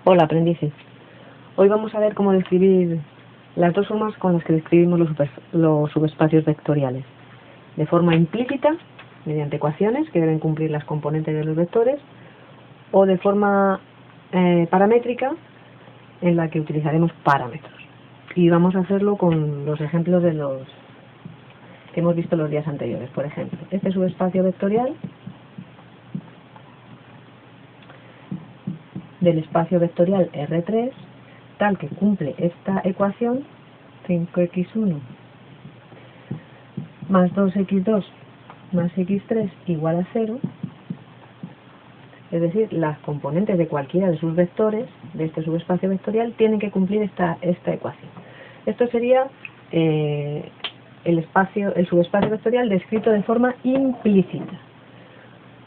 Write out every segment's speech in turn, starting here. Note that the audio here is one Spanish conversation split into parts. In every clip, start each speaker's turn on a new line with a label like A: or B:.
A: Hola, aprendices. Hoy vamos a ver cómo describir las dos formas con las que describimos los subespacios vectoriales. De forma implícita, mediante ecuaciones que deben cumplir las componentes de los vectores, o de forma paramétrica, en la que utilizaremos parámetros. Y vamos a hacerlo con los ejemplos de los que hemos visto los días anteriores. Por ejemplo, este subespacio vectorial del espacio vectorial R3, tal que cumple esta ecuación, 5x1 más 2x2 más x3 igual a 0, es decir, las componentes de cualquiera de sus vectores de este subespacio vectorial tienen que cumplir esta ecuación. Esto sería el subespacio vectorial descrito de forma implícita.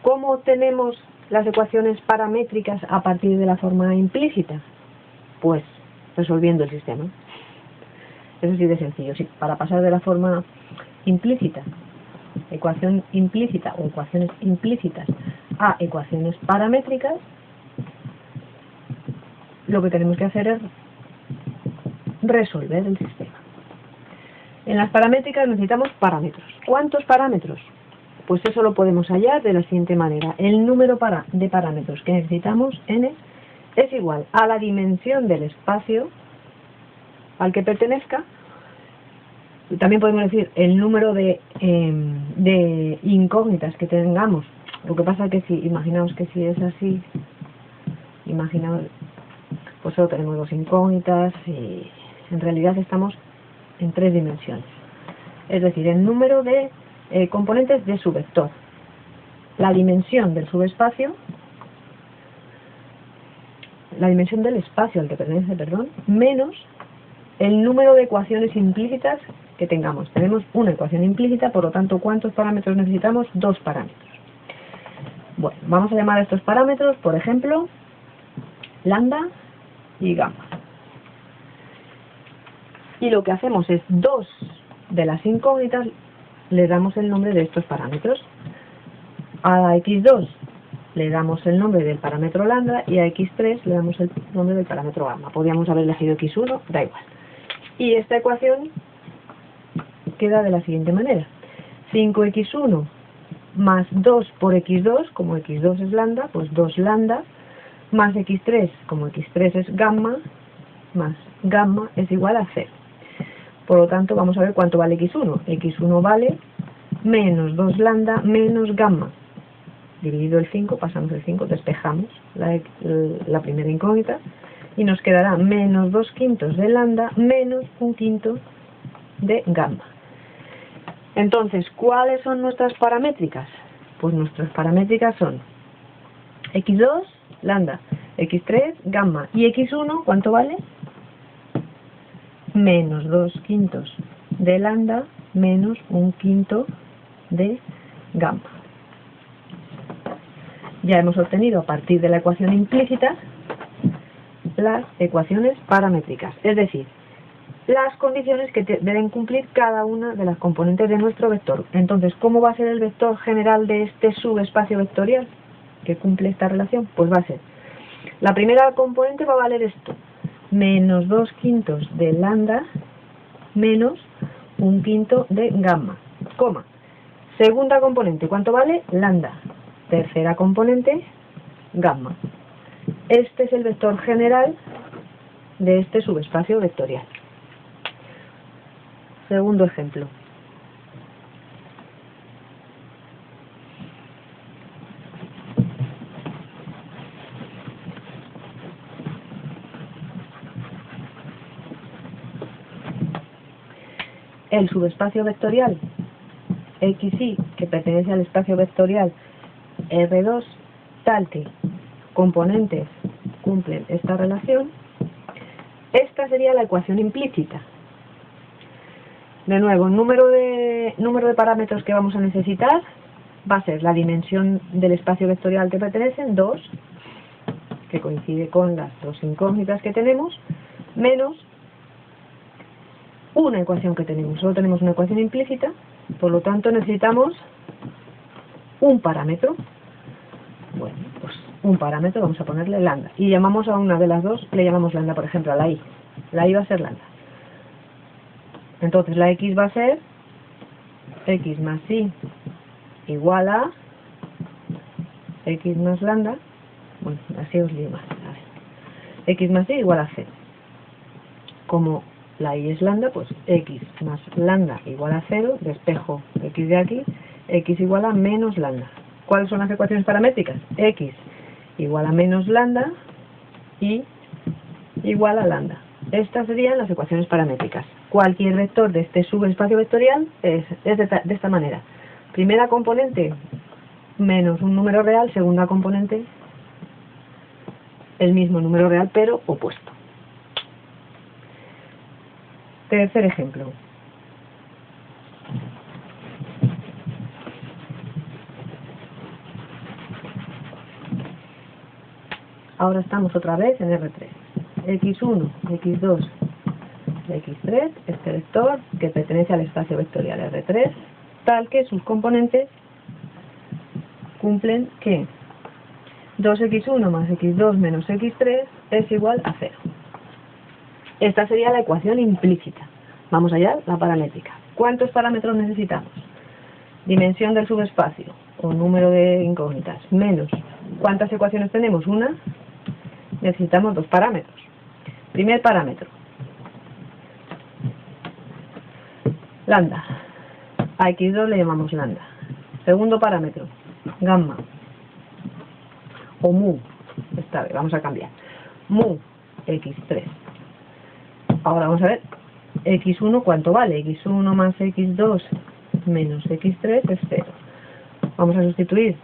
A: ¿Cómo obtenemos las ecuaciones paramétricas a partir de la forma implícita? Pues resolviendo el sistema. Es así de sencillo. Sí, para pasar de la forma implícita, ecuación implícita o ecuaciones implícitas a ecuaciones paramétricas, lo que tenemos que hacer es resolver el sistema. En las paramétricas necesitamos parámetros. ¿Cuántos parámetros? Pues eso lo podemos hallar de la siguiente manera. El número de parámetros que necesitamos, n, es igual a la dimensión del espacio al que pertenezca. También podemos decir el número de incógnitas que tengamos. Lo que pasa es que imaginaos que si es así, pues solo tenemos dos incógnitas y en realidad estamos en tres dimensiones. Es decir, el número de componentes de su vector, la dimensión del subespacio, la dimensión del espacio al que pertenece, menos el número de ecuaciones implícitas que tengamos. Tenemos una ecuación implícita, por lo tanto, ¿cuántos parámetros necesitamos? Dos parámetros. Bueno, vamos a llamar a estos parámetros, por ejemplo, lambda y gamma. Y lo que hacemos es dos de las incógnitas le damos el nombre de estos parámetros. A x2 le damos el nombre del parámetro lambda y a x3 le damos el nombre del parámetro gamma. Podríamos haber elegido x1, da igual. Y esta ecuación queda de la siguiente manera. 5x1 más 2 por x2, como x2 es lambda, pues 2 lambda, más x3, como x3 es gamma, más gamma es igual a 0. Por lo tanto, vamos a ver cuánto vale x1. x1 vale menos 2 lambda menos gamma. Dividido el 5, pasamos el 5, despejamos la primera incógnita y nos quedará menos 2 quintos de lambda menos 1 quinto de gamma. Entonces, ¿cuáles son nuestras paramétricas? Pues nuestras paramétricas son x2, lambda, x3, gamma, y x1, ¿cuánto vale? Menos 2 quintos de lambda menos 1 quinto de gamma. Ya hemos obtenido a partir de la ecuación implícita las ecuaciones paramétricas, es decir, las condiciones que deben cumplir cada una de las componentes de nuestro vector. Entonces, ¿cómo va a ser el vector general de este subespacio vectorial que cumple esta relación? Pues va a ser, la primera componente va a valer esto, menos 2 quintos de lambda menos 1 quinto de gamma, coma. Segunda componente, ¿cuánto vale? Lambda. Tercera componente, gamma. Este es el vector general de este subespacio vectorial. Segundo ejemplo. El subespacio vectorial XY, que pertenece al espacio vectorial R2, tal que componentes cumplen esta relación, esta sería la ecuación implícita. De nuevo, el número de parámetros que vamos a necesitar va a ser la dimensión del espacio vectorial al que pertenecen, 2, que coincide con las dos incógnitas que tenemos, menos una ecuación que tenemos. Solo tenemos una ecuación implícita, por lo tanto necesitamos un parámetro. Bueno, pues un parámetro, vamos a ponerle lambda, y llamamos a una de las dos, le llamamos lambda, por ejemplo, a la y. La y va a ser lambda. Entonces la x va a ser x más y igual a x más lambda, bueno, así os lío más, a ver, x más y igual a 0. Como la y es lambda, pues x más lambda igual a 0, despejo x de aquí, x igual a menos lambda. ¿Cuáles son las ecuaciones paramétricas? X igual a menos lambda y igual a lambda. Estas serían las ecuaciones paramétricas. Cualquier vector de este subespacio vectorial es de esta manera. Primera componente menos un número real, segunda componente el mismo número real pero opuesto. Tercer ejemplo. Ahora estamos otra vez en R3. X1, X2, X3, este vector que pertenece al espacio vectorial R3, tal que sus componentes cumplen que 2x1 más x2 menos x3 es igual a 0. Esta sería la ecuación implícita. Vamos allá, la paramétrica. ¿Cuántos parámetros necesitamos? Dimensión del subespacio, o número de incógnitas, menos. ¿Cuántas ecuaciones tenemos? Una. Necesitamos dos parámetros. Primer parámetro, lambda. A x2 le llamamos lambda. Segundo parámetro, gamma. O mu. Esta vez vamos a cambiar. Mu x3. Ahora vamos a ver x1 cuánto vale. x1 más x2 menos x3 es 0. Vamos a sustituir.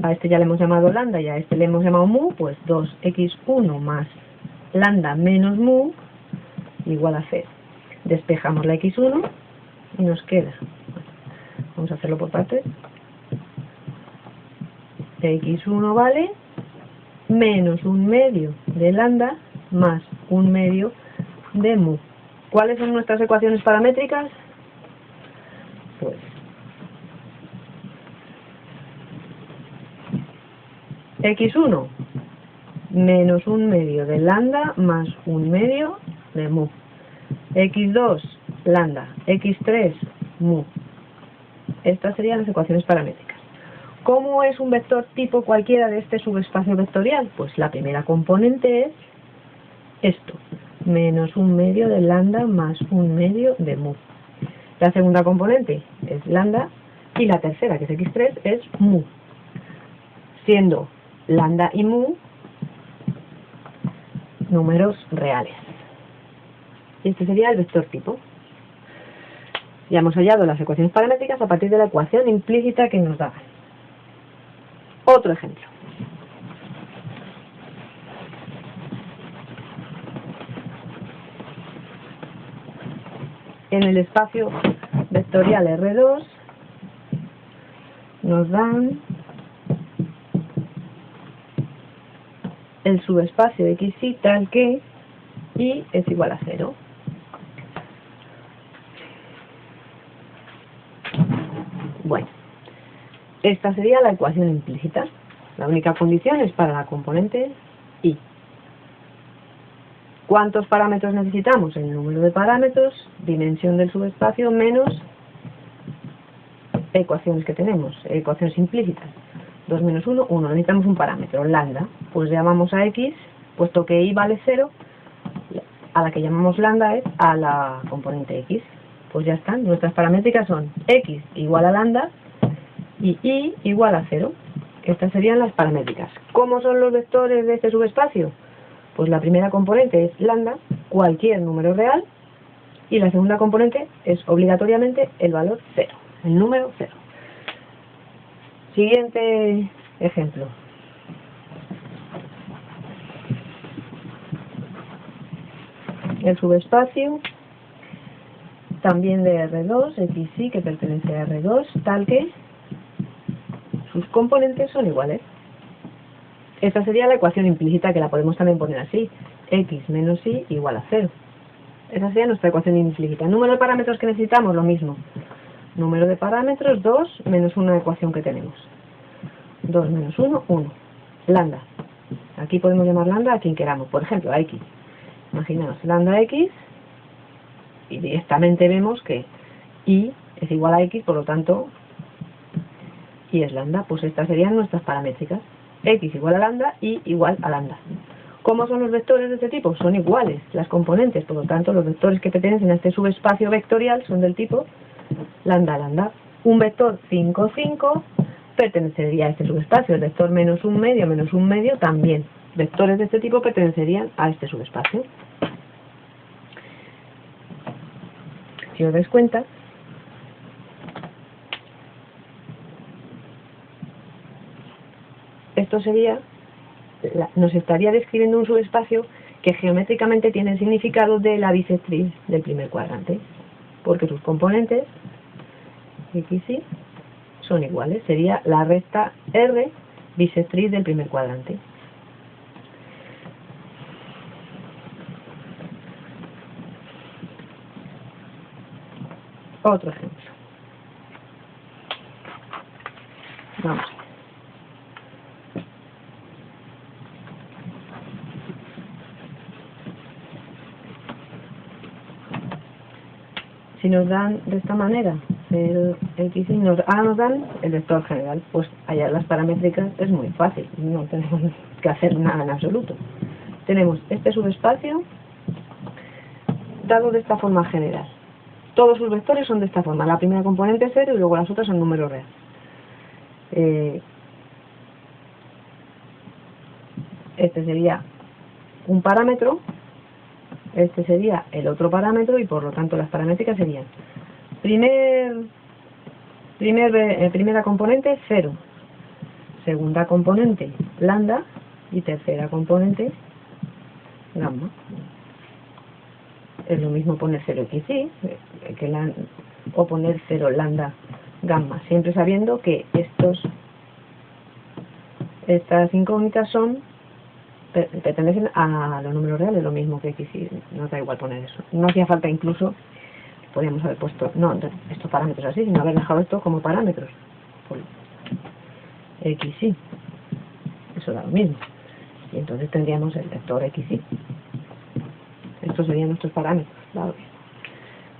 A: A este ya le hemos llamado lambda y a este le hemos llamado mu, pues 2x1 más lambda menos mu igual a 0. Despejamos la x1 y nos queda, vamos a hacerlo por partes, x1 vale menos un medio de lambda más un medio de mu. ¿Cuáles son nuestras ecuaciones paramétricas? Pues x1 menos un medio de lambda más un medio de mu. x2 lambda, x3 mu. Estas serían las ecuaciones paramétricas. ¿Cómo es un vector tipo cualquiera de este subespacio vectorial? Pues la primera componente es esto, menos un medio de lambda más un medio de mu. La segunda componente es lambda y la tercera, que es x3, es mu. Siendo lambda y mu números reales. Y este sería el vector tipo. Ya hemos hallado las ecuaciones paramétricas a partir de la ecuación implícita que nos da. Otro ejemplo. En el espacio vectorial R2 nos dan el subespacio xy tal que y es igual a 0. Bueno, esta sería la ecuación implícita. La única condición es para la componente y. ¿Cuántos parámetros necesitamos? El número de parámetros, dimensión del subespacio, menos ecuaciones que tenemos, ecuaciones implícitas. 2 menos 1, 1. Necesitamos un parámetro, lambda. Pues llamamos a x, puesto que y vale 0, a la que llamamos lambda es a la componente x. Pues ya están, nuestras paramétricas son x igual a lambda y y igual a 0. Estas serían las paramétricas. ¿Cómo son los vectores de este subespacio? Pues la primera componente es lambda, cualquier número real, y la segunda componente es obligatoriamente el valor 0, el número 0. Siguiente ejemplo. El subespacio también de R2, xy, que pertenece a R2, tal que sus componentes son iguales. Esta sería la ecuación implícita, que la podemos también poner así, x menos y igual a 0. Esa sería nuestra ecuación implícita. Número de parámetros que necesitamos, lo mismo. Número de parámetros, 2 menos una ecuación que tenemos. 2 menos 1, 1. lambda. Aquí podemos llamar lambda a quien queramos, por ejemplo, a x. Imaginaos lambda x y directamente vemos que y es igual a x, por lo tanto y es lambda. Pues estas serían nuestras paramétricas. X igual a lambda y igual a lambda. ¿Cómo son los vectores de este tipo? Son iguales las componentes, por lo tanto los vectores que pertenecen a este subespacio vectorial son del tipo lambda lambda. Un vector 5, 5 pertenecería a este subespacio. El vector menos un medio también. Vectores de este tipo pertenecerían a este subespacio. Si os dais cuenta, esto sería, nos estaría describiendo un subespacio que geométricamente tiene el significado de la bisectriz del primer cuadrante, porque sus componentes x y son iguales. Sería la recta R bisectriz del primer cuadrante. Otro ejemplo. Vamos. Si nos dan de esta manera el x y nos dan el vector general, pues hallar las paramétricas es muy fácil, no tenemos que hacer nada en absoluto. Tenemos este subespacio dado de esta forma general. Todos sus vectores son de esta forma. La primera componente es 0 y luego las otras son números reales. Este sería un parámetro, este sería el otro parámetro y por lo tanto las paramétricas serían primera componente 0, segunda componente lambda y tercera componente gamma. Es lo mismo poner 0xy o poner 0 lambda gamma, siempre sabiendo que estas incógnitas pertenecen a los números reales, lo mismo que x y, no da igual poner eso. No hacía falta, incluso podríamos haber puesto estos parámetros así, sino haber dejado esto como parámetros. Por x y, eso da lo mismo. Y entonces tendríamos el vector x y. Estos serían nuestros parámetros. ¿Vale?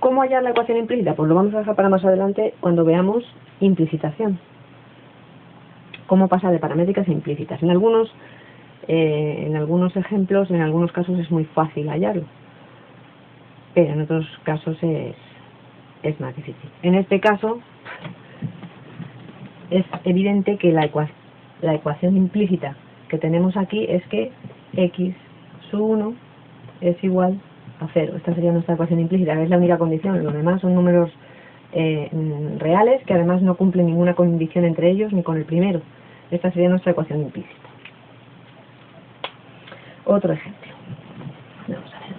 A: ¿Cómo hallar la ecuación implícita? Pues lo vamos a dejar para más adelante cuando veamos implicitación. Cómo pasa de paramétricas a implícitas. En algunos ejemplos, en algunos casos es muy fácil hallarlo, pero en otros casos es más difícil. En este caso es evidente que la ecuación implícita que tenemos aquí es que x sub 1 es igual a 0. Esta sería nuestra ecuación implícita, que es la única condición. Los demás son números reales que además no cumplen ninguna condición entre ellos ni con el primero. Esta sería nuestra ecuación implícita. Otro ejemplo. Vamos a ver.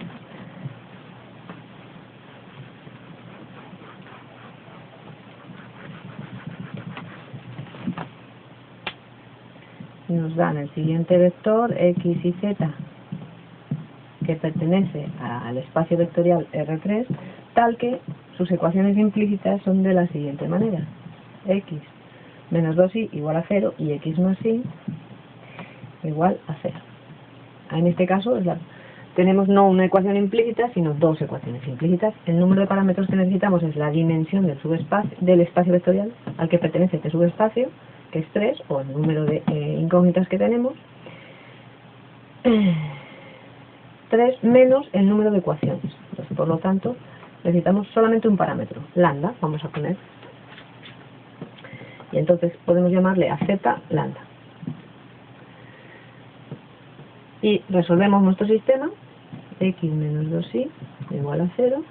A: Nos dan el siguiente vector x y z que pertenece al espacio vectorial R3, tal que sus ecuaciones implícitas son de la siguiente manera: x menos 2y igual a 0 y x más y igual a 0. En este caso tenemos no una ecuación implícita, sino dos ecuaciones implícitas. El número de parámetros que necesitamos es la dimensión del espacio vectorial al que pertenece este subespacio, que es 3, o el número de incógnitas que tenemos, 3 menos el número de ecuaciones. Entonces, por lo tanto, necesitamos solamente un parámetro, lambda, vamos a poner. Y entonces podemos llamarle a z lambda. Y resolvemos nuestro sistema, x menos 2y igual a 0,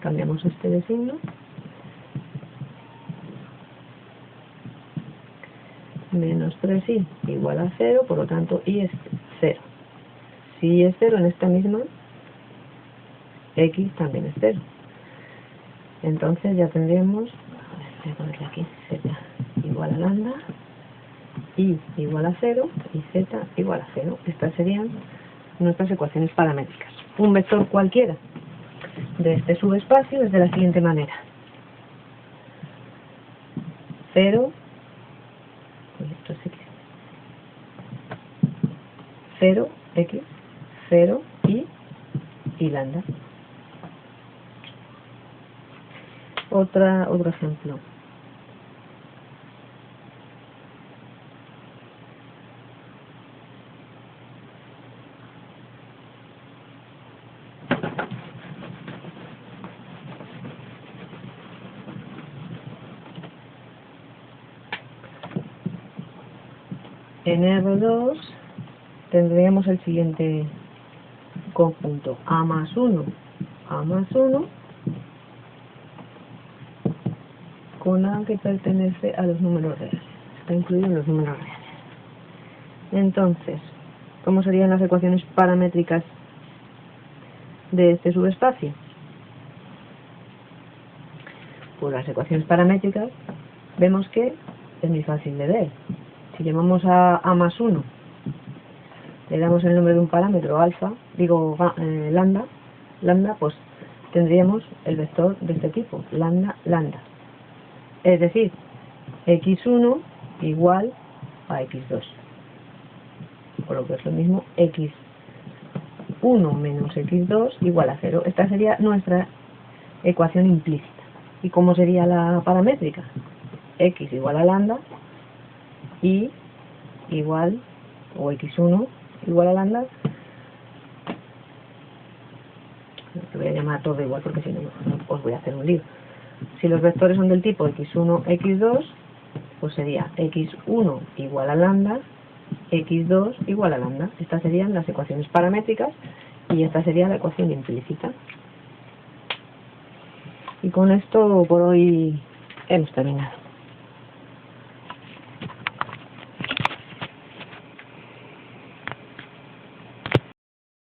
A: cambiamos este de signo, menos 3y igual a 0, por lo tanto y es 0. Si y es 0 en esta misma, x también es 0. Entonces ya tendríamos, voy a ponerle aquí, z igual a lambda, y igual a 0 y z igual a 0. Estas serían nuestras ecuaciones paramétricas. Un vector cualquiera de este subespacio es de la siguiente manera: 0, esto es x, 0, x, 0 y lambda. Otro ejemplo. En R2 tendríamos el siguiente conjunto: A más 1 con A que pertenece a los números reales. Está incluido en los números reales. Entonces, ¿cómo serían las ecuaciones paramétricas de este subespacio? Pues las ecuaciones paramétricas vemos que es muy fácil de ver. Si llamamos a A más 1, le damos el nombre de un parámetro alfa, lambda, pues tendríamos el vector de este tipo, lambda. Es decir, x1 igual a x2. Por lo que es lo mismo, x1 menos x2 igual a 0. Esta sería nuestra ecuación implícita. ¿Y cómo sería la paramétrica? X igual a lambda y igual, o x1 igual a lambda. Lo voy a llamar todo igual porque si no os voy a hacer un lío. Si los vectores son del tipo x1, x2, pues sería x1 igual a lambda, x2 igual a lambda. Estas serían las ecuaciones paramétricas y esta sería la ecuación implícita. Y con esto por hoy hemos terminado.